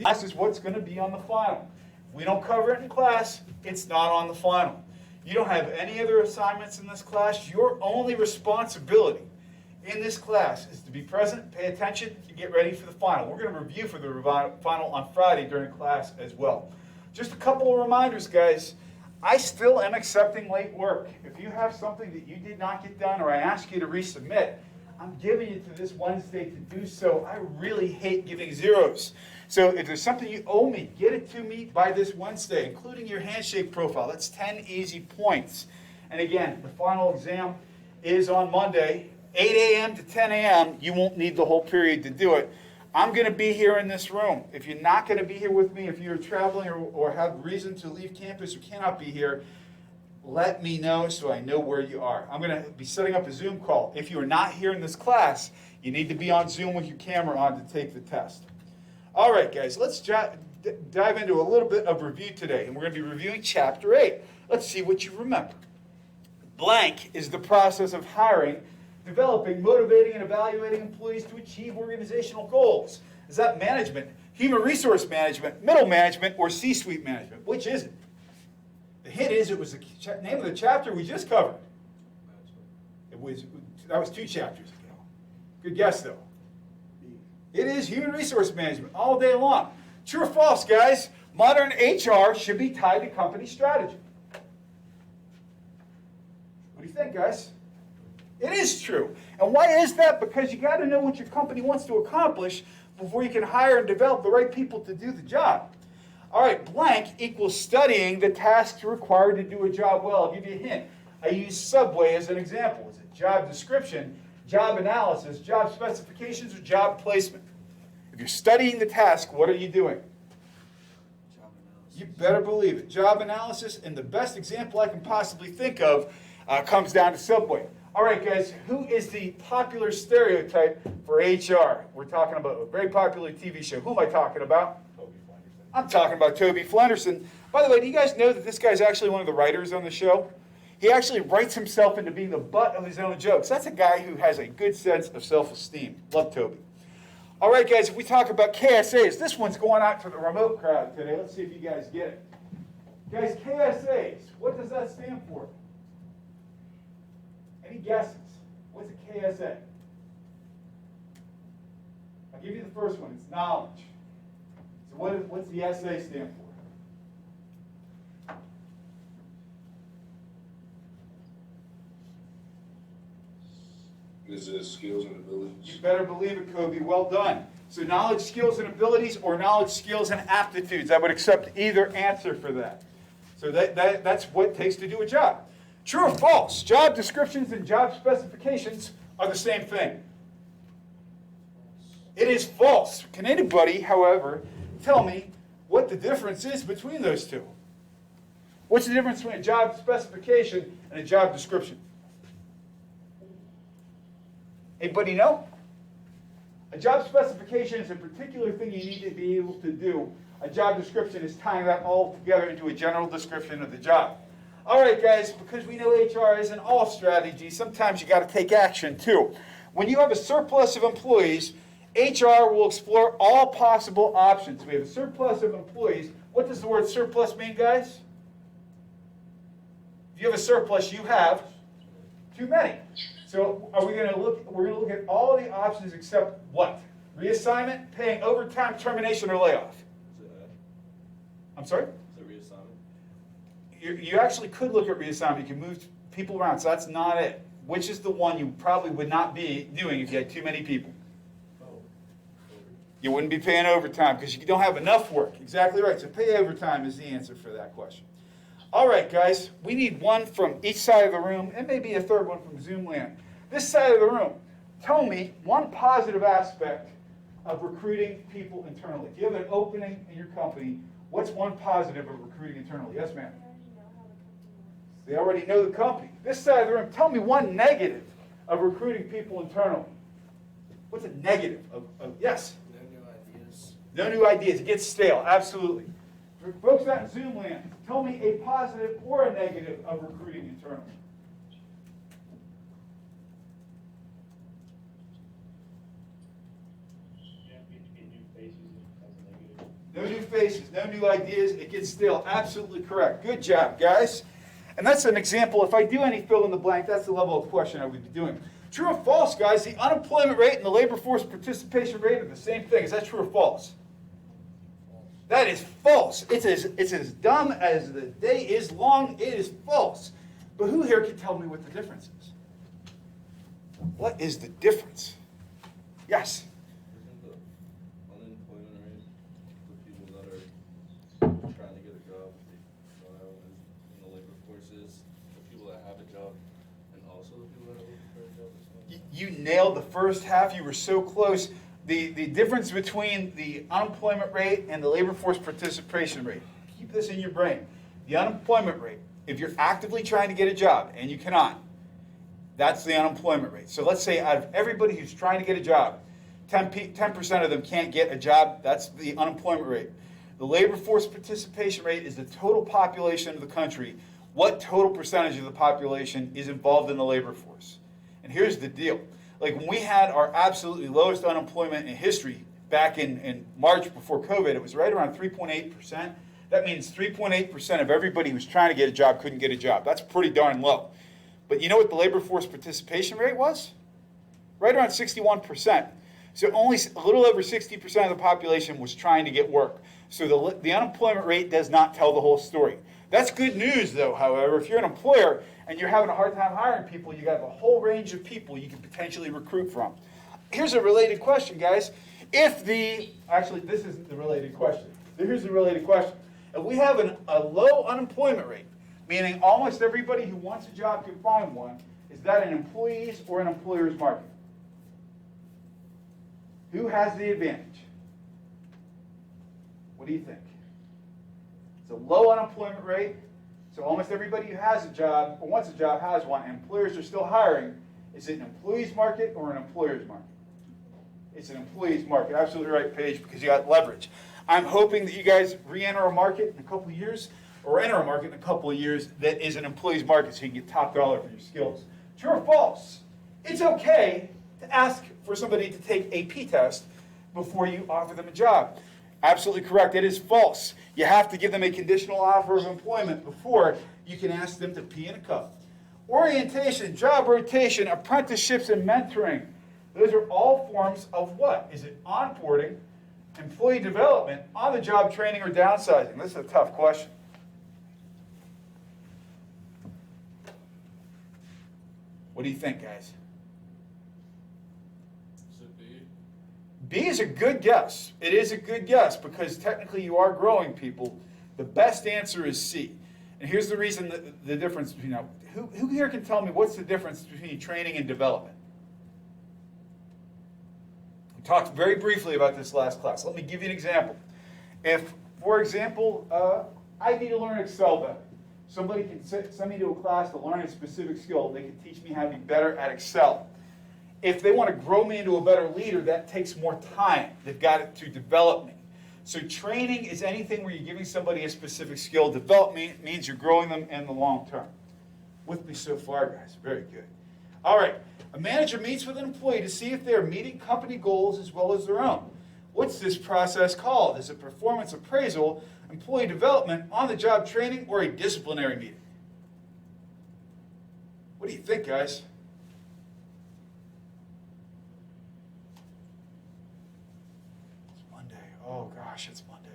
This is what's going to be on the final. If we don't cover it in class, it's not on the final. You don't have any other assignments in this class. Your only responsibility in this class is to be present, pay attention, to get ready for the final. We're going to review for the final on Friday during class as well. Just a couple of reminders, guys. I still am accepting late work. If you have something that you did not get done or I ask you to resubmit, I'm giving you to this Wednesday to do so. I really hate giving zeros. So if there's something you owe me, get it to me by this Wednesday, including your handshake profile. That's 10 easy points. And again, the final exam is on Monday, 8 a.m. to 10 a.m. You won't need the whole period to do it. I'm going to be here in this room. If you're not going to be here with me, if you're traveling or have reason to leave campus or cannot be here, let me know so I know where you are. I'm going to be setting up a Zoom call. If you are not here in this class, you need to be on Zoom with your camera on to take the test. All right, guys, let's dive into a little bit of review today, and we're going to be reviewing Chapter 8. Let's see what you remember. Blank is the process of hiring, developing, motivating, and evaluating employees to achieve organizational goals. Is that management, human resource management, middle management, or C-suite management? Which is it? The hint is it was the name of the chapter we just covered. That was 2 chapters ago. Good guess, though. It is human resource management all day long. True or false, guys? Modern HR should be tied to company strategy. What do you think, guys? It is true. And why is that? Because you got to know what your company wants to accomplish before you can hire and develop the right people to do the job. All right, blank equals studying the tasks required to do a job well. I'll give you a hint. I use Subway as an example. Is it job description, job analysis, job specifications, or job placement? If you're studying the task, what are you doing? Job analysis. You better believe it. Job analysis, and the best example I can possibly think of comes down to Subway. All right, guys, who is the popular stereotype for HR? We're talking about a very popular TV show. Who am I talking about? I'm talking about Toby Flenderson. By the way, do you guys know that this guy's actually one of the writers on the show? He actually writes himself into being the butt of his own jokes. That's a guy who has a good sense of self-esteem. Love Toby. All right, guys, if we talk about KSAs, this one's going out to the remote crowd today. Let's see if you guys get it. Guys, KSAs, what does that stand for? Any guesses? What's a KSA? I'll give you the first one. It's knowledge. So what's the SA stand for? Is it skills and abilities? You better believe it, Kobe. Well done. So knowledge, skills, and abilities, or knowledge, skills, and aptitudes. I would accept either answer for that. So that's what it takes to do a job. True or false? Job descriptions and job specifications are the same thing. It is false. Can anybody, however, tell me what the difference is between those two? What's the difference between a job specification and a job description? Anybody know? A job specification is a particular thing you need to be able to do. A job description is tying that all together into a general description of the job. All right, guys, because we know HR isn't all strategy, sometimes you got to take action too. When you have a surplus of employees, HR will explore all possible options. We have a surplus of employees. What does the word surplus mean, guys? If you have a surplus, you have too many. So are we going to look? We're going to look at all the options except what? Reassignment, paying overtime, termination, or layoff. I'm sorry? Is it reassignment? You actually could look at reassignment. You can move people around. So that's not it. Which is the one you probably would not be doing if you had too many people? You wouldn't be paying overtime because you don't have enough work. Exactly right. So pay overtime is the answer for that question. All right, guys. We need one from each side of the room and maybe a third one from Zoom land. This side of the room, tell me one positive aspect of recruiting people internally. If you have an opening in your company, what's one positive of recruiting internally? Yes, ma'am. They already know the company. This side of the room, tell me one negative of recruiting people internally. What's a negative of yes? No new ideas. No new ideas. It gets stale. Absolutely. For folks out in Zoom land, tell me a positive or a negative of recruiting internally. No new faces, no new ideas. It gets stale. Absolutely correct. Good job, guys. And that's an example. If I do any fill in the blank, that's the level of question I would be doing. True or false, guys? The unemployment rate and the labor force participation rate are the same thing. Is that true or false? That is false. It's as dumb as the day is long. It is false. But who here can tell me what the difference is? What is the difference? Yes? Isn't the unemployment rate for people that are trying to get a job, they don't have, in the labor forces, the people that have a job, and also the people that are looking for a job as well? You nailed the first half. You were so close. The difference between the unemployment rate and the labor force participation rate. Keep this in your brain. The unemployment rate, if you're actively trying to get a job and you cannot, that's the unemployment rate. So let's say out of everybody who's trying to get a job, 10% of them can't get a job. That's the unemployment rate. The labor force participation rate is the total population of the country. What total percentage of the population is involved in the labor force? And here's the deal. Like when we had our absolutely lowest unemployment in history back in March before COVID, it was right around 3.8%. That means 3.8% of everybody who was trying to get a job couldn't get a job. That's pretty darn low. But you know what the labor force participation rate was? Right around 61%. So only a little over 60% of the population was trying to get work. So the unemployment rate does not tell the whole story. That's good news, though, however. If you're an employer and you're having a hard time hiring people, you got a whole range of people you can potentially recruit from. Here's a related question, guys. Actually, this isn't the related question. Here's the related question. If we have a low unemployment rate, meaning almost everybody who wants a job can find one, is that an employee's or an employer's market? Who has the advantage? What do you think? It's a low unemployment rate, so almost everybody who has a job or wants a job has one, and employers are still hiring. Is it an employee's market or an employer's market? It's an employee's market. Absolutely right, Paige, because you got leverage. I'm hoping that you guys re-enter a market in a couple of years, or enter a market in a couple of years that is an employee's market so you can get top dollar for your skills. True or false? It's okay to ask for somebody to take a P test before you offer them a job. Absolutely correct. It is false. You have to give them a conditional offer of employment before you can ask them to pee in a cup. Orientation, job rotation, apprenticeships, and mentoring. Those are all forms of what? Is it onboarding, employee development, on-the-job training, or downsizing? This is a tough question. What do you think, guys? Is it B? B is a good guess. It is a good guess because technically you are growing people. The best answer is C. And here's the reason, the difference between, who here can tell me what's the difference between training and development? We talked very briefly about this last class. Let me give you an example. If, for example, I need to learn Excel better. Somebody can send me to a class to learn a specific skill. They can teach me how to be better at Excel. If they want to grow me into a better leader, that takes more time. They've got to develop me. So training is anything where you're giving somebody a specific skill. Development means you're growing them in the long term. With me so far, guys. Very good. All right. A manager meets with an employee to see if they're meeting company goals as well as their own. What's this process called? Is it performance appraisal, employee development, on-the-job training, or a disciplinary meeting? What do you think, guys? It's Monday. Oh, gosh, it's Monday.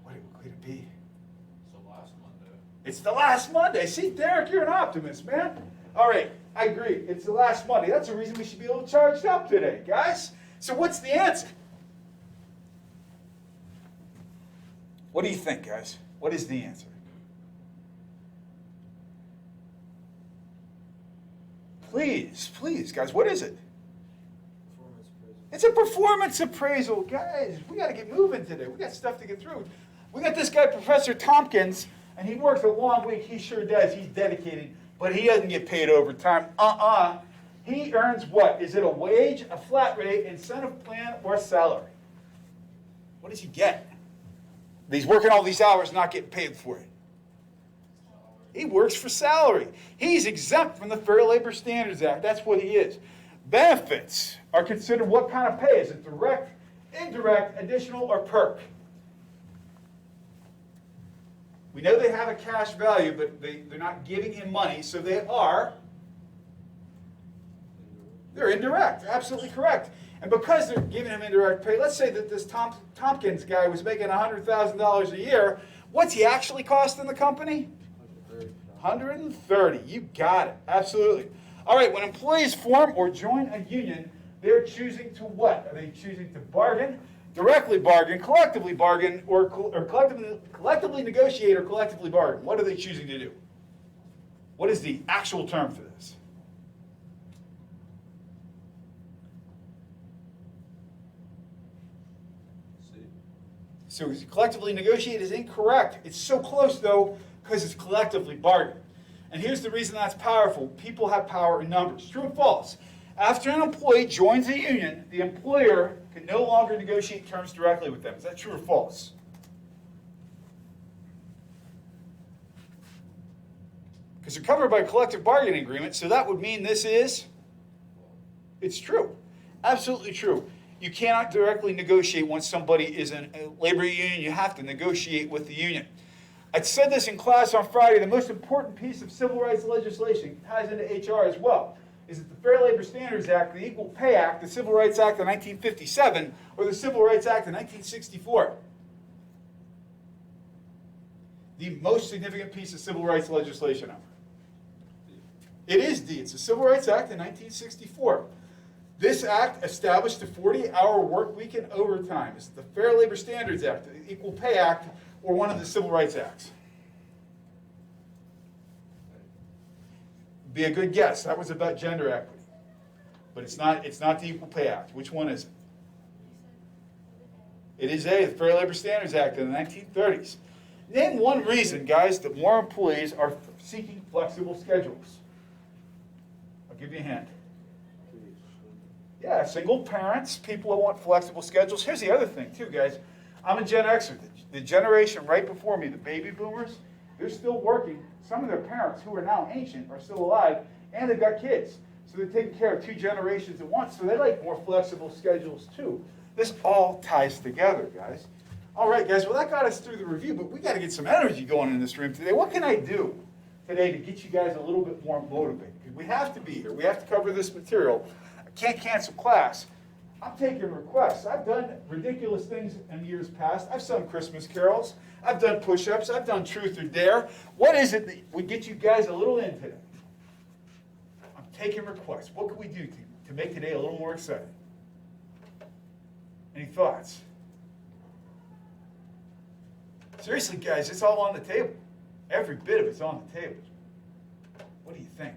What could it be? It's the last Monday. It's the last Monday. See, Derek, you're an optimist, man. All right, I agree. It's the last Monday. That's the reason we should be a little charged up today, guys. So what's the answer? What do you think, guys? What is the answer? Please, please, guys, what is it? Performance appraisal. It's a performance appraisal. Guys, we got to get moving today. We got stuff to get through. We got this guy, Professor Tompkins, and he works a long week. He sure does. He's dedicated, but he doesn't get paid overtime. He earns what? Is it a wage, a flat rate, incentive plan, or salary? What does he get? He's working all these hours, not getting paid for it. He works for salary. He's exempt from the Fair Labor Standards Act. That's what he is. Benefits are considered what kind of pay? Is it direct, indirect, additional, or perk? We know they have a cash value, but they're not giving him money, so they're indirect, absolutely correct. And because they're giving him indirect pay, let's say that this Tompkins guy was making $100,000 a year. What's he actually costing the company? 130. You got it. Absolutely. All right, when employees form or join a union, they're choosing to what? Are they choosing to bargain, directly bargain, or collectively negotiate or collectively bargain? What are they choosing to do? What is the actual term for this? So collectively negotiate is incorrect. It's so close, though, because it's collectively bargain. And here's the reason that's powerful. People have power in numbers. True or false? After an employee joins a union, the employer can no longer negotiate terms directly with them. Is that true or false? Because they're covered by a collective bargaining agreement, so that would mean it's true. Absolutely true. You cannot directly negotiate once somebody is in a labor union. You have to negotiate with the union. I said this in class on Friday. The most important piece of civil rights legislation ties into HR as well. Is it the Fair Labor Standards Act, the Equal Pay Act, the Civil Rights Act of 1957, or the Civil Rights Act of 1964? The most significant piece of civil rights legislation ever. It is D. It's the Civil Rights Act of 1964. This act established the 40-hour work week and overtime. It's the Fair Labor Standards Act, the Equal Pay Act, or one of the Civil Rights Acts. Be a good guess. That was about gender equity. But it's not the Equal Pay Act. Which one is it? It is A, the Fair Labor Standards Act of the 1930s. Name one reason, guys, that more employees are seeking flexible schedules. I'll give you a hint. Yeah, single parents, people who want flexible schedules. Here's the other thing, too, guys. I'm a Gen Xer. The generation right before me, the baby boomers, they're still working. Some of their parents, who are now ancient, are still alive, and they've got kids. So they're taking care of two generations at once, so they like more flexible schedules, too. This all ties together, guys. All right, guys, well, that got us through the review, but we got to get some energy going in this room today. What can I do today to get you guys a little bit more motivated? Because we have to be here. We have to cover this material. I can't cancel class. I'm taking requests. I've done ridiculous things in years past. I've sung Christmas carols. I've done push-ups. I've done truth or dare. What is it that would get you guys a little in today? I'm taking requests. What can we do to make today a little more exciting? Any thoughts? Seriously, guys, it's all on the table. Every bit of it's on the table. What do you think?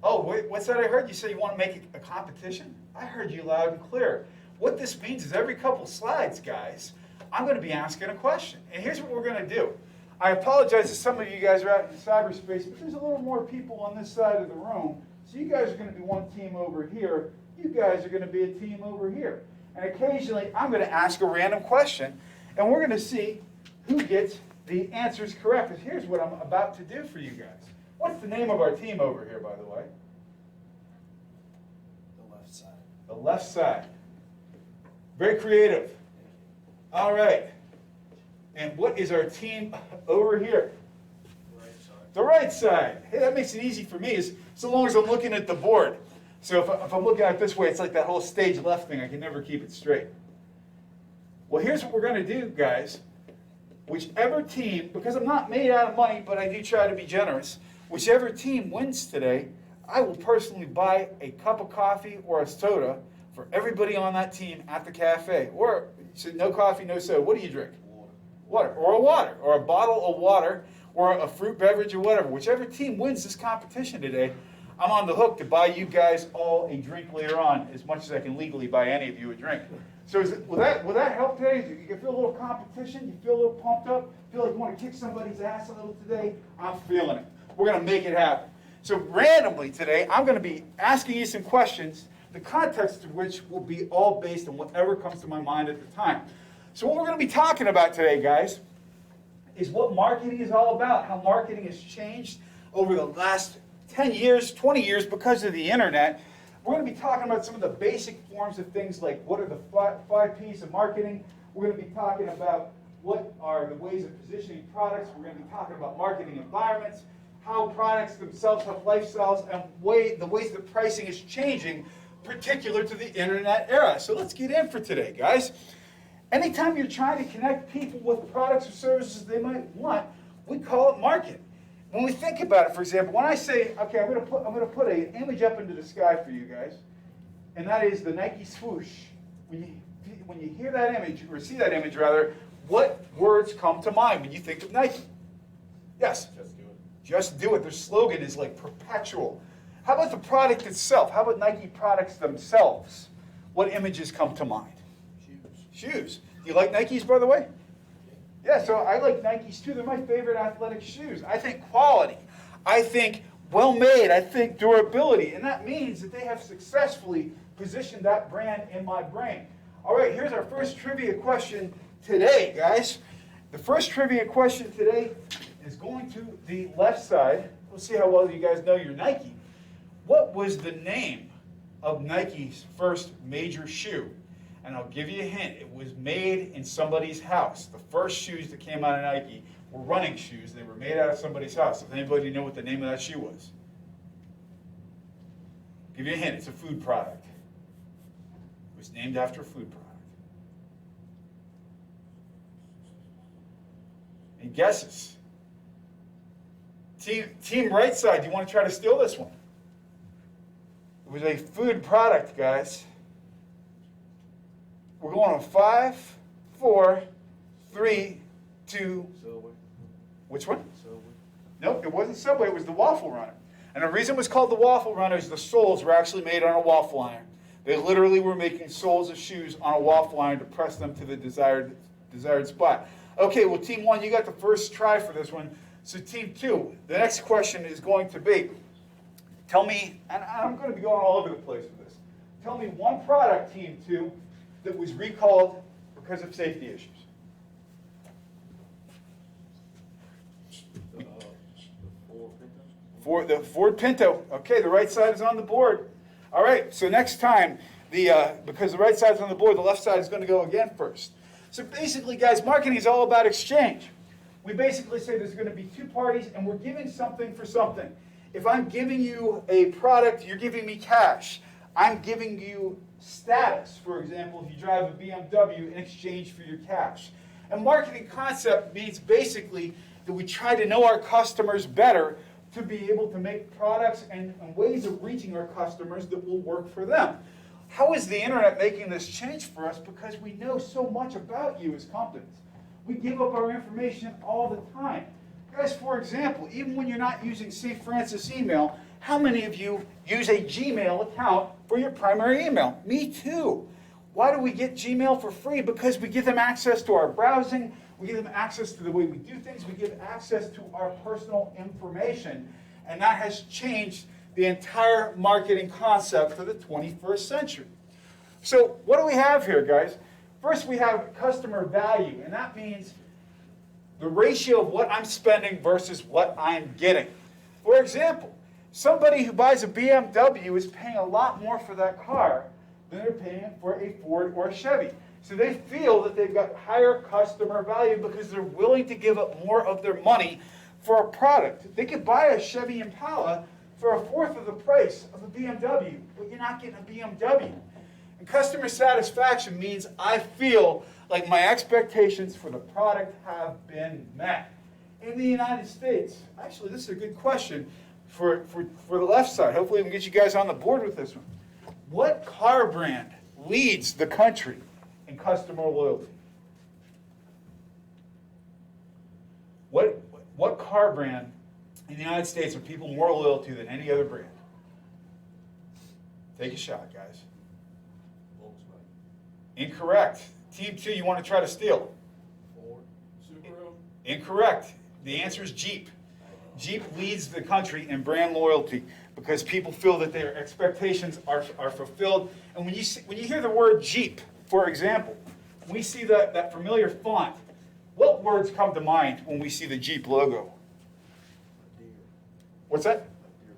Oh, wait, what's that I heard? You say you want to make it a competition? I heard you loud and clear. What this means is every couple slides, guys, I'm going to be asking a question. And here's what we're going to do. I apologize if some of you guys are out in cyberspace, but there's a little more people on this side of the room. So you guys are going to be one team over here. You guys are going to be a team over here. And occasionally, I'm going to ask a random question, and we're going to see who gets the answers correct. Because here's what I'm about to do for you guys. What's the name of our team over here, by the way? The left side. The left side. Very creative. All right. And what is our team over here? The right side. The right side. Hey, that makes it easy for me, so long as I'm looking at the board. So if I'm looking at it this way, it's like that whole stage left thing. I can never keep it straight. Well, here's what we're going to do, guys. Whichever team, because I'm not made out of money, but I do try to be generous, whichever team wins today, I will personally buy a cup of coffee or a soda for everybody on that team at the cafe. Or, you said no coffee, no soda. What do you drink? Water. Water. Or a bottle of water, or a fruit beverage, or whatever. Whichever team wins this competition today, I'm on the hook to buy you guys all a drink later on, as much as I can legally buy any of you a drink. So will that help today? You feel a little competition? You feel a little pumped up? Feel like you want to kick somebody's ass a little today? I'm feeling it. We're going to make it happen. So randomly today, I'm going to be asking you some questions, the context of which will be all based on whatever comes to my mind at the time. So what we're going to be talking about today, guys, is what marketing is all about, how marketing has changed over the last 10 years, 20 years because of the internet. We're going to be talking about some of the basic forms of things like what are the five P's of marketing. We're going to be talking about what are the ways of positioning products. We're going to be talking about marketing environments, how products themselves have lifestyles, and the ways that pricing is changing, particular to the internet era. So let's get in for today, guys. Anytime you're trying to connect people with products or services they might want, we call it marketing. When we think about it, for example, when I say, okay, I'm going to put an image up into the sky for you guys, and that is the Nike swoosh. When you hear that image, or see that image rather, what words come to mind when you think of Nike? Yes? Just do it. Just do it. Their slogan is like perpetual. How about the product itself? How about Nike products themselves? What images come to mind? Shoes. Do you like Nikes, by the way? Yeah, so I like Nikes too. They're my favorite athletic shoes. I think quality. I think well made. I think durability. And that means that they have successfully positioned that brand in my brain. All right, here's our first trivia question today, guys. The first trivia question today is going to the left side. We'll see how well you guys know your Nike. What was the name of Nike's first major shoe? And I'll give you a hint. It was made in somebody's house. The first shoes that came out of Nike were running shoes. They were made out of somebody's house. Does anybody know what the name of that shoe was? Give you a hint. It's a food product. It was named after a food product. Any guesses? Team right side, do you want to try to steal this one? It was a food product, guys. We're going on 5, 4, 3, 2. Subway. Which one? Subway. Nope, it wasn't Subway. It was the Waffle Runner. And the reason it was called the Waffle Runner is the soles were actually made on a waffle iron. They literally were making soles of shoes on a waffle iron to press them to the desired spot. Okay, well, Team 1, you got the first try for this one. So Team 2, the next question is going to be, tell me, and I'm going to be going all over the place with this. Tell me one product, Team 2, that was recalled because of safety issues. The Ford Pinto. Okay, the right side is on the board. All right, so next time, because the right side is on the board, the left side is going to go again first. So basically, guys, marketing is all about exchange. We basically say there's going to be two parties, and we're giving something for something. If I'm giving you a product, you're giving me cash. I'm giving you status, for example, if you drive a BMW in exchange for your cash. And marketing concept means basically that we try to know our customers better to be able to make products and ways of reaching our customers that will work for them. How is the internet making this change for us? Because we know so much about you as companies. We give up our information all the time. Guys, for example, even when you're not using St. Francis email, how many of you use a Gmail account for your primary email? Me too. Why do we get Gmail for free? Because we give them access to our browsing, we give them access to the way we do things, we give access to our personal information, and that has changed the entire marketing concept for the 21st century. So what do we have here, guys? First, we have customer value, and that means the ratio of what I'm spending versus what I'm getting. For example, somebody who buys a BMW is paying a lot more for that car than they're paying for a Ford or a Chevy. So they feel that they've got higher customer value because they're willing to give up more of their money for a product. They could buy a Chevy Impala for a fourth of the price of a BMW, but you're not getting a BMW. And customer satisfaction means I feel like my expectations for the product have been met. In the United States, actually this is a good question for the left side. Hopefully we can get you guys on the board with this one. What car brand leads the country in customer loyalty? What car brand in the United States are people more loyal to than any other brand? Take a shot, guys. Volkswagen. Incorrect. Team 2, you want to try to steal? Ford. Subaru. Incorrect. The answer is Jeep. Jeep leads the country in brand loyalty because people feel that their expectations are fulfilled. And when you hear the word Jeep, for example, we see that familiar font. What words come to mind when we see the Jeep logo? A deer. What's that? A deer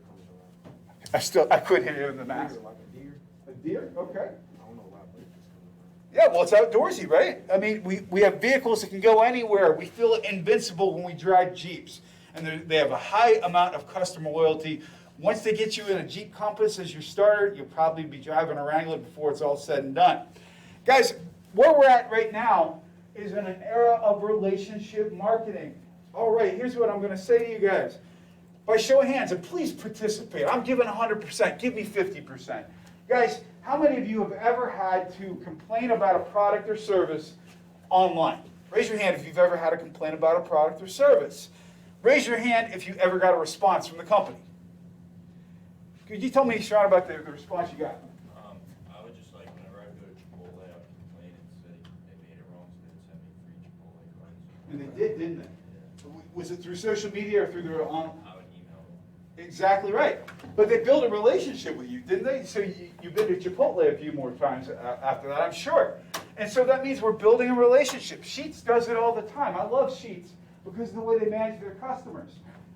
comes around. I couldn't hear it in the mask. Deer, like a deer. A deer? Okay. I don't know why, but it just comes Yeah, well, it's outdoorsy, right? I mean, we have vehicles that can go anywhere. We feel invincible when we drive Jeeps. And they have a high amount of customer loyalty. Once they get you in a Jeep Compass as your starter, you'll probably be driving a Wrangler before it's all said and done. Guys, where we're at right now is in an era of relationship marketing. All right, here's what I'm going to say to you guys. By show of hands, and please participate. I'm giving 100%. Give me 50%. Guys, how many of you have ever had to complain about a product or service online? Raise your hand if you've ever had to complain about a product or service. Raise your hand if you ever got a response from the company. Could you tell me, Sean, about the response you got? I would just like, whenever I go to Chipotle, I would complain and say they made it wrong, so they'd send me free Chipotle cards. And they did, didn't they? Was it through social media or through their own? I would email them. Exactly right. But they built a relationship with you, didn't they? So you've been to Chipotle a few more times after that, I'm sure. And so that means we're building a relationship. Sheetz does it all the time. I love Sheetz because of the way they manage their customers.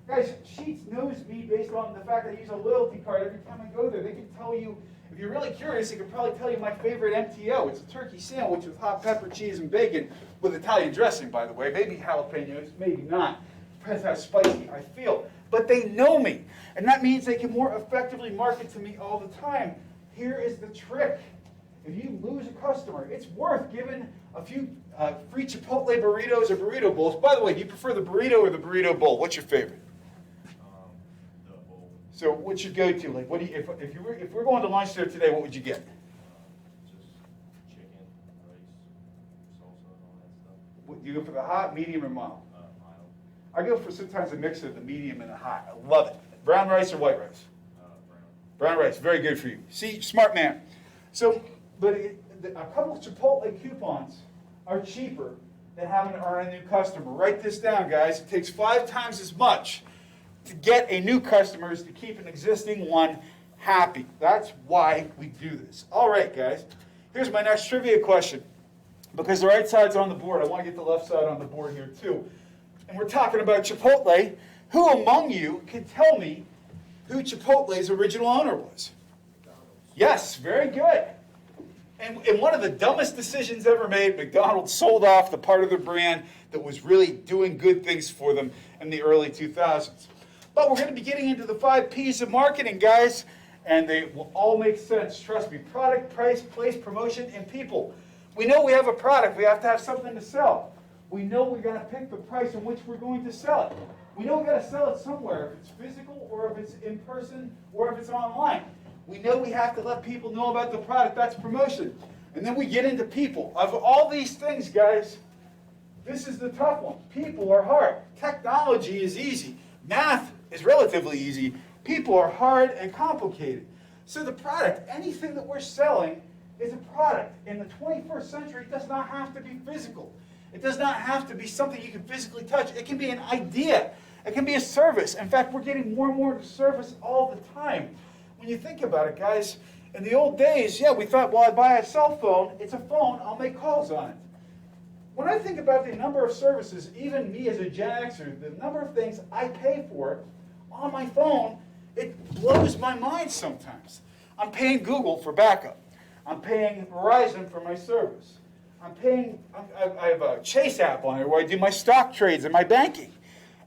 Guys, Sheetz knows me based on the fact that I use a loyalty card every time I go there. They can tell you, if you're really curious, they can probably tell you my favorite MTO. It's a turkey sandwich with hot pepper, cheese, and bacon with Italian dressing, by the way. Maybe jalapenos, maybe not. Depends how spicy I feel. But they know me, and that means they can more effectively market to me all the time. Here is the trick. If you lose a customer, it's worth giving a few free Chipotle burritos or burrito bowls. By the way, do you prefer the burrito or the burrito bowl? What's your favorite? The bowl. So what's your go-to? Like, what do you, if we're going to lunch there today, what would you get? Just chicken, rice, salsa, and all that stuff. What, do you go for the hot, medium, or mild? Mild. I go for sometimes a mix of the medium and the hot. I love it. Brown rice or white rice? Brown. Brown rice, very good for you. See, smart man. So, but a couple of Chipotle coupons are cheaper than having to earn a new customer. Write this down, guys. It takes 5 times as much to get a new customer as to keep an existing one happy. That's why we do this. All right, guys. Here's my next trivia question. Because the right side's on the board, I want to get the left side on the board here too. And we're talking about Chipotle. Who among you can tell me who Chipotle's original owner was? Yes, very good. And one of the dumbest decisions ever made, McDonald's sold off the part of their brand that was really doing good things for them in the early 2000s. But we're going to be getting into the 5 P's of marketing, guys, and they will all make sense. Trust me. Product, price, place, promotion, and people. We know we have a product. We have to have something to sell. We know we got to pick the price in which we're going to sell it. We know we got to sell it somewhere, if it's physical or if it's in person or if it's online. We know we have to let people know about the product. That's promotion. And then we get into people. Of all these things, guys, this is the tough one. People are hard. Technology is easy. Math is relatively easy. People are hard and complicated. So the product, anything that we're selling, is a product. In the 21st century, it does not have to be physical. It does not have to be something you can physically touch. It can be an idea. It can be a service. In fact, we're getting more and more into service all the time. When you think about it, guys, in the old days, yeah, we thought, well, I buy a cell phone, it's a phone, I'll make calls on it. When I think about the number of services, even me as a Gen Xer, the number of things I pay for on my phone, it blows my mind sometimes. I'm paying Google for backup. I'm paying Verizon for my service. I have a Chase app on here where I do my stock trades and my banking.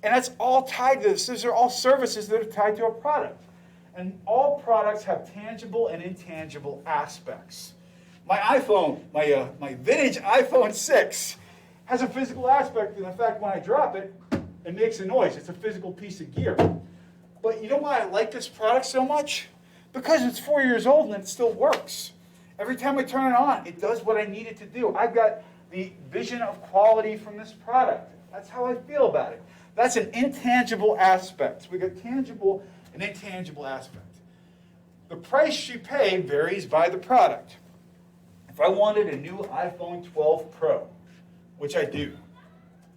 And that's all tied to this. These are all services that are tied to a product. And all products have tangible and intangible aspects. My iPhone, my vintage iPhone 6, has a physical aspect. And in fact, when I drop it, it makes a noise. It's a physical piece of gear. But you know why I like this product so much? Because it's 4 years old and it still works. Every time I turn it on, it does what I need it to do. I've got the vision of quality from this product. That's how I feel about it. That's an intangible aspect. We got tangible and intangible aspect. The price you pay varies by the product. If I wanted a new iPhone 12 Pro, which I do,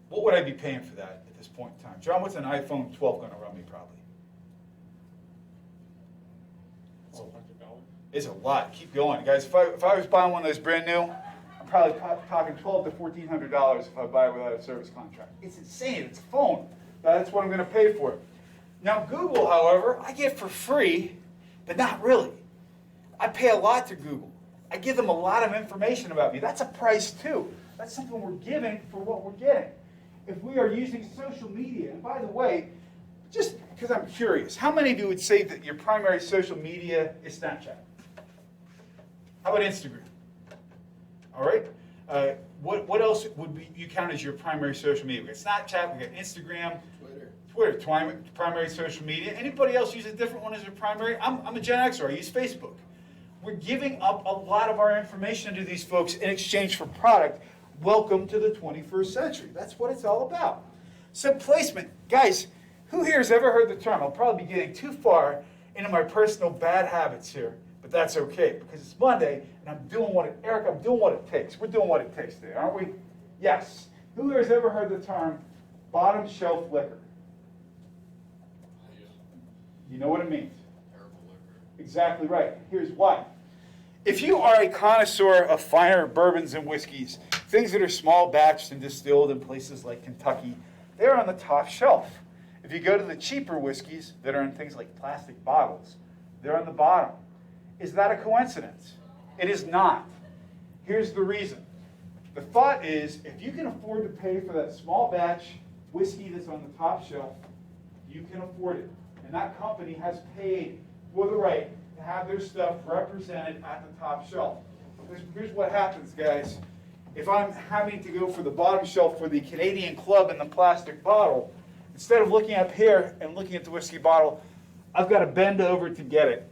what would I be paying for that at this point in time? John, what's an iPhone 12 going to run me probably? $100. It's a lot. Keep going. Guys, if I was buying one of those brand new, I'm probably talking $1,200 to $1,400 if I buy it without a service contract. It's insane. It's a phone. That's what I'm going to pay for it. Now, Google, however, I get for free, but not really. I pay a lot to Google. I give them a lot of information about me. That's a price too. That's something we're giving for what we're getting. If we are using social media, and by the way, just because I'm curious, how many of you would say that your primary social media is Snapchat? How about Instagram? All right. What else would you count as your primary social media? We got Snapchat, we got Instagram, Twitter, primary social media. Anybody else use a different one as their primary? I'm a Gen Xer. I use Facebook. We're giving up a lot of our information to these folks in exchange for product. Welcome to the 21st century. That's what it's all about. So placement, guys, who here has ever heard the term? I'll probably be getting too far into my personal bad habits here, but that's okay because it's Monday and I'm doing what it takes. We're doing what it takes today, aren't we? Yes. Who here has ever heard the term bottom shelf liquor? You know what it means? Terrible liquor. Exactly right. Here's why. If you are a connoisseur of finer bourbons and whiskeys, things that are small batched and distilled in places like Kentucky, they're on the top shelf. If you go to the cheaper whiskeys that are in things like plastic bottles, they're on the bottom. Is that a coincidence? It is not. Here's the reason. The thought is, if you can afford to pay for that small batch whiskey that's on the top shelf, you can afford it. And that company has paid for the right to have their stuff represented at the top shelf. Here's what happens, guys. If I'm having to go for the bottom shelf for the Canadian Club in the plastic bottle, instead of looking up here and looking at the whiskey bottle, I've got to bend over to get it.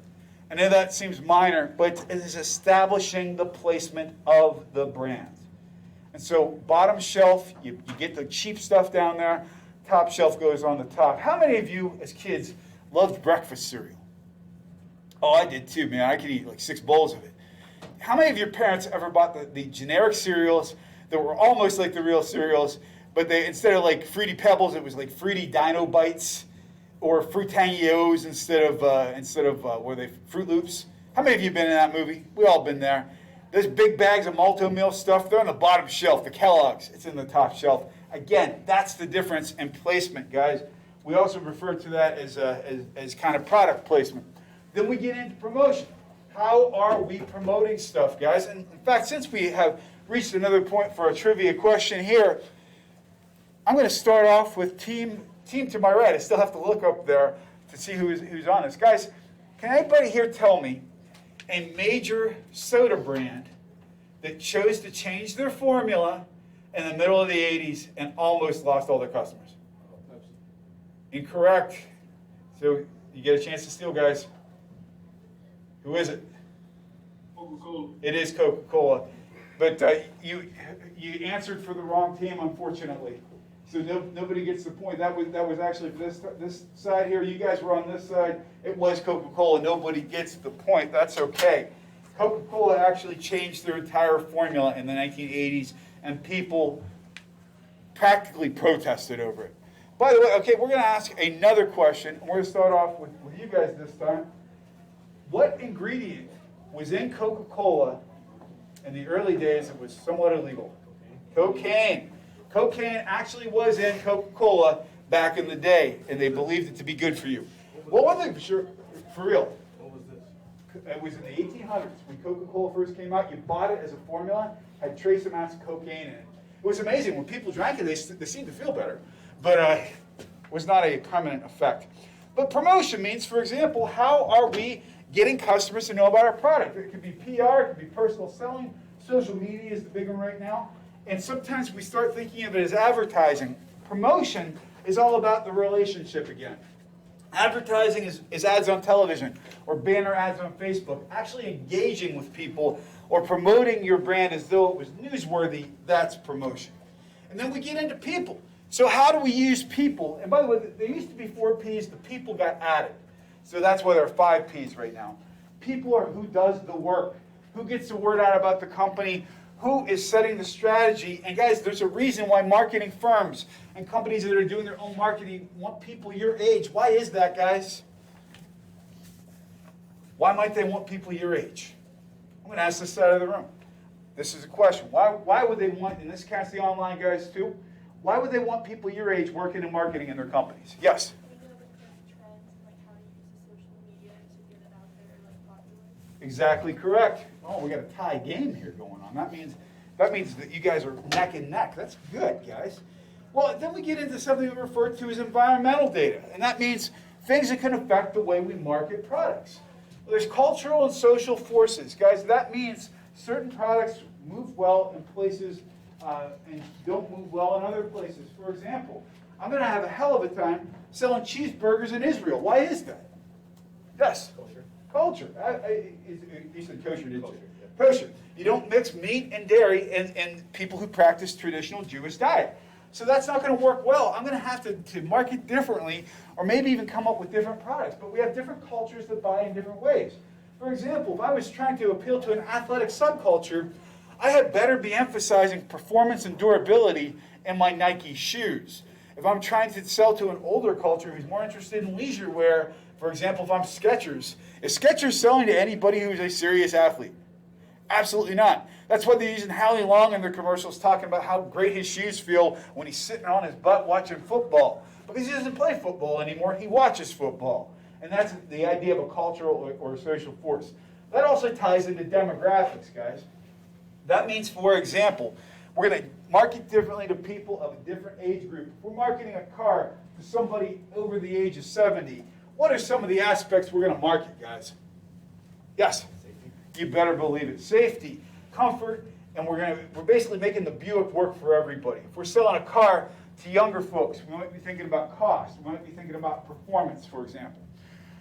I know that seems minor, but it is establishing the placement of the brand. And so bottom shelf, you get the cheap stuff down there. Top shelf goes on the top. How many of you, as kids, loved breakfast cereal? Oh, I did too, man. I could eat like 6 bowls of it. How many of your parents ever bought the generic cereals that were almost like the real cereals, but they instead of like Fruity Pebbles, it was like Fruity Dino Bites, or Fruitangios instead of were they Fruit Loops? How many of you been in that movie? We all been there. Those big bags of Malto-Meal stuff, they're on the bottom shelf. The Kellogg's, it's in the top shelf. Again, that's the difference in placement, guys. We also refer to that as kind of product placement. Then we get into promotion. How are we promoting stuff, guys? And in fact, since we have reached another point for a trivia question here, I'm going to start off with team to my right. I still have to look up there to see who's on this. Guys, can anybody here tell me a major soda brand that chose to change their formula in the middle of the 80s and almost lost all their customers? Incorrect. So you get a chance to steal, guys. Who is it? Coca-Cola. It is Coca-Cola. But you answered for the wrong team, unfortunately. So nobody gets the point. That was actually for this side here. You guys were on this side. It was Coca-Cola. Nobody gets the point. That's okay. Coca-Cola actually changed their entire formula in the 1980s, and people practically protested over it. By the way, okay, we're going to ask another question. We're going to start off with you guys this time. What ingredient was in Coca-Cola in the early days that was somewhat illegal? Cocaine. Cocaine actually was in Coca-Cola back in the day, and they believed it to be good for you. What was it? For real. What was this? It was in the 1800s when Coca-Cola first came out. You bought it as a formula, had trace amounts of cocaine in it. It was amazing. When people drank it, they seemed to feel better, but it was not a permanent effect. But promotion means, for example, how are we getting customers to know about our product? It could be PR, it could be personal selling. Social media is the big one right now. And sometimes we start thinking of it as advertising. Promotion is all about the relationship again. Advertising is ads on television or banner ads on Facebook. Actually engaging with people or promoting your brand as though it was newsworthy, that's promotion. And then we get into people. So how do we use people? And by the way, there used to be 4 Ps. The people got added. So that's why there are 5 Ps right now. People are who does the work, who gets the word out about the company, who is setting the strategy. And guys, there's a reason why marketing firms and companies that are doing their own marketing want people your age. Why is that, guys? Why might they want people your age? I'm going to ask this side of the room. This is a question. Why would they want, and this counts the online guys too, why would they want people your age working in marketing in their companies? Yes? We know the current trends, like how to use the social media to get it out there, like popular. Exactly correct. Oh, we got a tie game here going on. That means that you guys are neck and neck. That's good, guys. Well, then we get into something we refer to as environmental data, and that means things that can affect the way we market products. Well, there's cultural and social forces, guys. That means certain products move well in places and don't move well in other places. For example, I'm going to have a hell of a time selling cheeseburgers in Israel. Why is that? Yes. Culture. You said kosher, didn't you? Kosher. You don't mix meat and dairy and people who practice traditional Jewish diet. So that's not going to work well. I'm going to have to market differently or maybe even come up with different products. But we have different cultures that buy in different ways. For example, if I was trying to appeal to an athletic subculture, I had better be emphasizing performance and durability in my Nike shoes. If I'm trying to sell to an older culture who's more interested in leisure wear, for example, if I'm Skechers, is Skechers selling to anybody who's a serious athlete? Absolutely not. That's why they're using Howie Long in their commercials talking about how great his shoes feel when he's sitting on his butt watching football. Because he doesn't play football anymore, he watches football. And that's the idea of a cultural or social force. That also ties into demographics, guys. That means, for example, we're going to market differently to people of a different age group. If we're marketing a car to somebody over the age of 70, what are some of the aspects we're going to market, guys? Yes? You better believe it. Safety, comfort, and we're basically making the Buick work for everybody. If we're selling a car to younger folks, we might be thinking about cost. We might be thinking about performance, for example.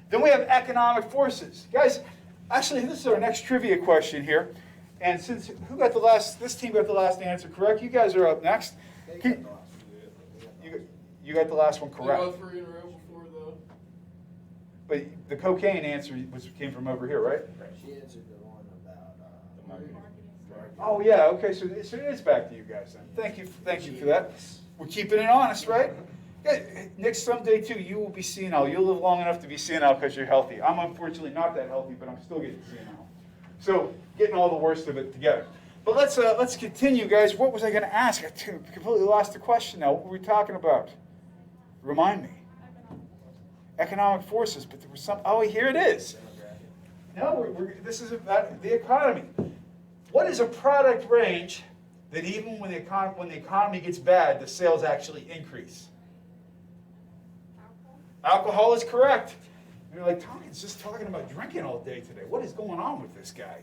Then we have economic forces. Guys, actually, this is our next trivia question here. And since this team got the last answer correct, you guys are up next. You got the last one correct. They go 3 in a row before though. But the cocaine answer came from over here, right? She answered the one about The marketing. Oh yeah, okay, so it is back to you guys then. Thank you for that. We're keeping it honest, right? Yeah, Nick, someday too, you will be senile. You'll live long enough to be senile because you're healthy. I'm unfortunately not that healthy, but I'm still getting senile. So getting all the worst of it together. But let's continue, guys. What was I going to ask? I completely lost the question now. What were we talking about? Remind me. Economic forces, but there was some. Oh, here it is. No, this is about the economy. What is a product range that even when the economy gets bad, the sales actually increase? Alcohol is correct. You're like, Tommy's just talking about drinking all day today. What is going on with this guy?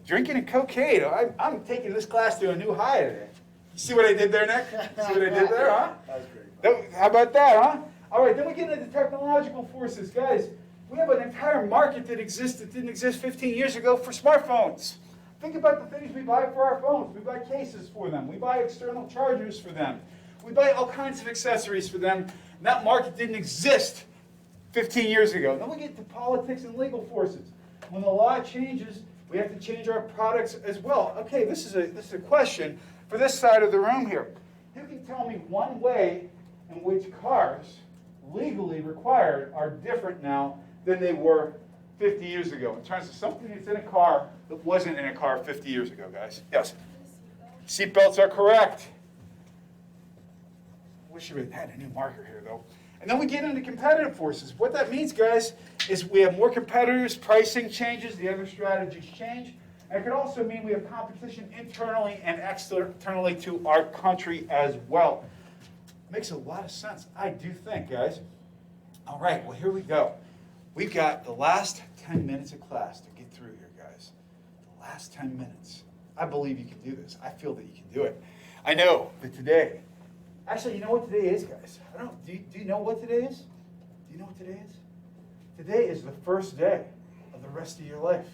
Drinking and cocaine. I'm taking this class to a new high today. You see what I did there, Nick? See what I did there, huh? That was great. How about that, huh? All right, then we get into technological forces. Guys, we have an entire market that didn't exist 15 years ago for smartphones. Think about the things we buy for our phones. We buy cases for them. We buy external chargers for them. We buy all kinds of accessories for them. And that market didn't exist 15 years ago. Then we get to politics and legal forces. When the law changes, we have to change our products as well. Okay, this is a question for this side of the room here. Who can tell me one way in which cars legally required are different now than they were 50 years ago in terms of something that's in a car that wasn't in a car 50 years ago, guys? Yes? Seatbelts are correct. Wish you had a new marker here, though. And then we get into competitive forces. What that means, guys, is we have more competitors, pricing changes, the other strategies change. And it could also mean we have competition internally and externally to our country as well. Makes a lot of sense, I do think, guys. All right, well, here we go. We've got the last 10 minutes of class to get through here, guys. The last 10 minutes. I believe you can do this. I feel that you can do it. I know that today, actually, you know what today is, guys? I don't know. Do you know what today is? Do you know what today is? Today is the first day of the rest of your life.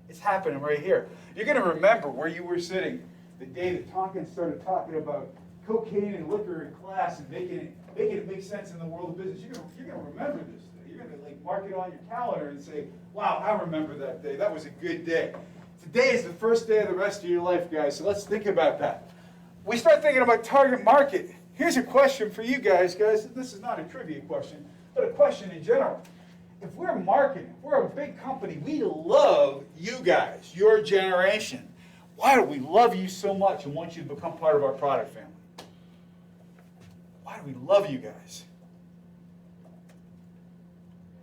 It's happening right here. You're going to remember where you were sitting the day that Tonkin started talking about cocaine and liquor in class and making it make sense in the world of business. You're going to remember this day. You're going to mark it on your calendar and say, wow, I remember that day. That was a good day. Today is the first day of the rest of your life, guys, so let's think about that. We start thinking about target market. Here's a question for you guys. This is not a trivia question, but a question in general. If we're marketing, if we're a big company, we love you guys, your generation. Why do we love you so much and want you to become part of our product family? Why do we love you guys?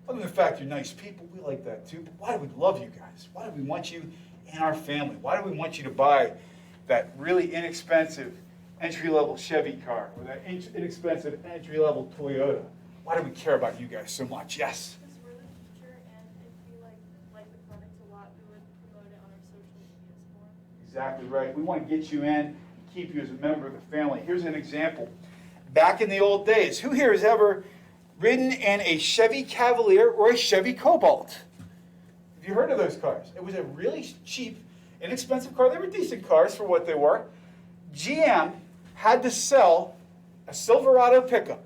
Other than the fact you're nice people, we like that too. But why do we love you guys? Why do we want you in our family? Why do we want you to buy that really inexpensive entry-level Chevy car or that inexpensive entry-level Toyota? Why do we care about you guys so much? Yes? Because we're the future, and if we like the product a lot, we would promote it on our social medias more. Exactly right. We want to get you in, keep you as a member of the family. Here's an example. Back in the old days, who here has ever ridden in a Chevy Cavalier or a Chevy Cobalt? Have you heard of those cars? It was a really cheap, inexpensive car. They were decent cars for what they were. GM had to sell a Silverado pickup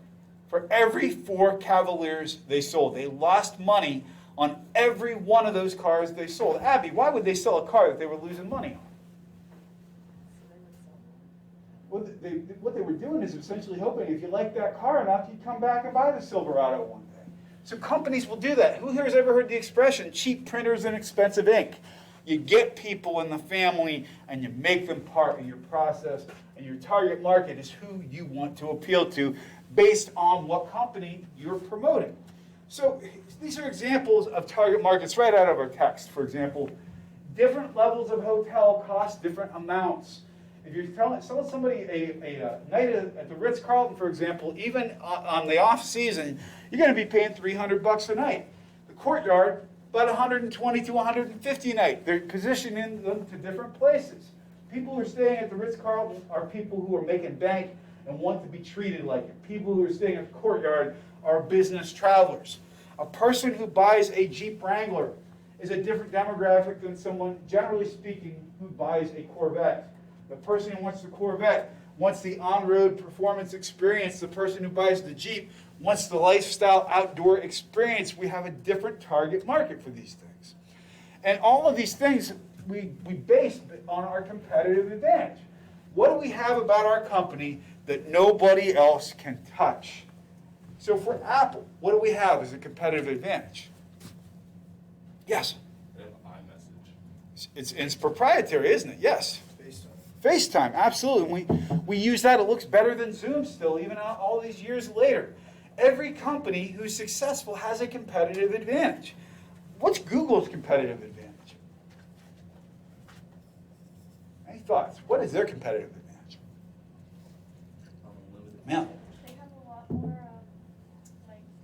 for every 4 Cavaliers they sold. They lost money on every one of those cars they sold. Abby, why would they sell a car that they were losing money on? Well, what they were doing is essentially hoping if you like that car enough, you'd come back and buy the Silverado one day. So companies will do that. Who here has ever heard the expression, cheap printers and expensive ink? You get people in the family and you make them part of your process, and your target market is who you want to appeal to based on what company you're promoting. So these are examples of target markets right out of our text. For example, different levels of hotel cost different amounts. If you're selling somebody a night at the Ritz-Carlton, for example, even on the off season, you're going to be paying $300 a night. The Courtyard, about $120 to $150 a night. They're positioning them to different places. People who are staying at the Ritz-Carlton are people who are making bank and want to be treated like it. People who are staying at the Courtyard are business travelers. A person who buys a Jeep Wrangler is a different demographic than someone, generally speaking, who buys a Corvette. The person who wants the Corvette wants the on-road performance experience. The person who buys the Jeep wants the lifestyle outdoor experience. We have a different target market for these things. And all of these things we base on our competitive advantage. What do we have about our company that nobody else can touch? So for Apple, what do we have as a competitive advantage? Yes? They have iMessage. It's proprietary, isn't it? Yes. FaceTime, absolutely. We use that. It looks better than Zoom still, even all these years later. Every company who's successful has a competitive advantage. What's Google's competitive advantage? Any thoughts? What is their competitive advantage? Unlimited. Ma'am? They have a lot more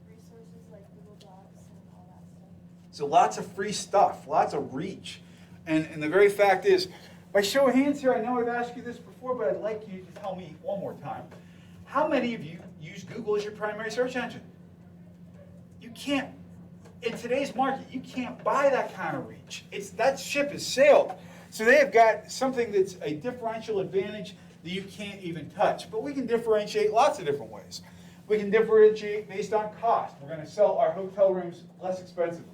resources like Google Docs and all that stuff. So lots of free stuff, lots of reach. And the very fact is, by show of hands here, I know I've asked you this before, but I'd like you to tell me one more time. How many of you use Google as your primary search engine? You can't, in today's market, you can't buy that kind of reach. That ship has sailed. So they have got something that's a differential advantage that you can't even touch. But we can differentiate lots of different ways. We can differentiate based on cost. We're going to sell our hotel rooms less expensively.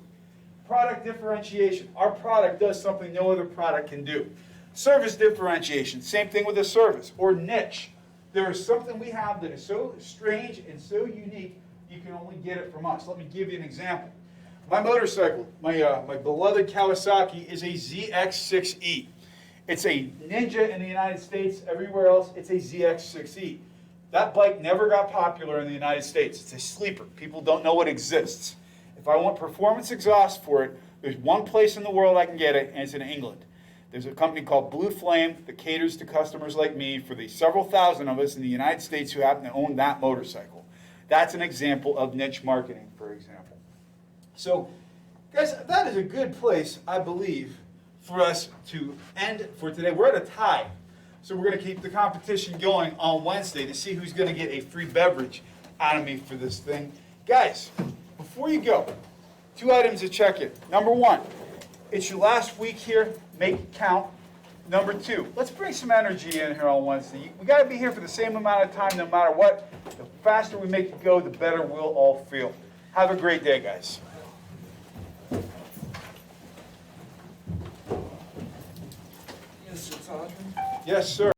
Product differentiation. Our product does something no other product can do. Service differentiation, same thing with a service. Or niche. There is something we have that is so strange and so unique, you can only get it from us. Let me give you an example. My motorcycle, my beloved Kawasaki, is a ZX6E. It's a Ninja in the United States. Everywhere else, it's a ZX6E. That bike never got popular in the United States. It's a sleeper. People don't know it exists. If I want performance exhaust for it, there's one place in the world I can get it, and it's in England. There's a company called Blue Flame that caters to customers like me for the several thousand of us in the United States who happen to own that motorcycle. That's an example of niche marketing, for example. So, guys, that is a good place, I believe, for us to end for today. We're at a tie. So we're going to keep the competition going on Wednesday to see who's going to get a free beverage out of me for this thing. Guys, before you go, 2 items to check in. Number 1, it's your last week here. Make it count. Number 2, let's bring some energy in here on Wednesday. We got to be here for the same amount of time no matter what. The faster we make it go, the better we'll all feel. Have a great day, guys. Mr. Todman? Yes, sir.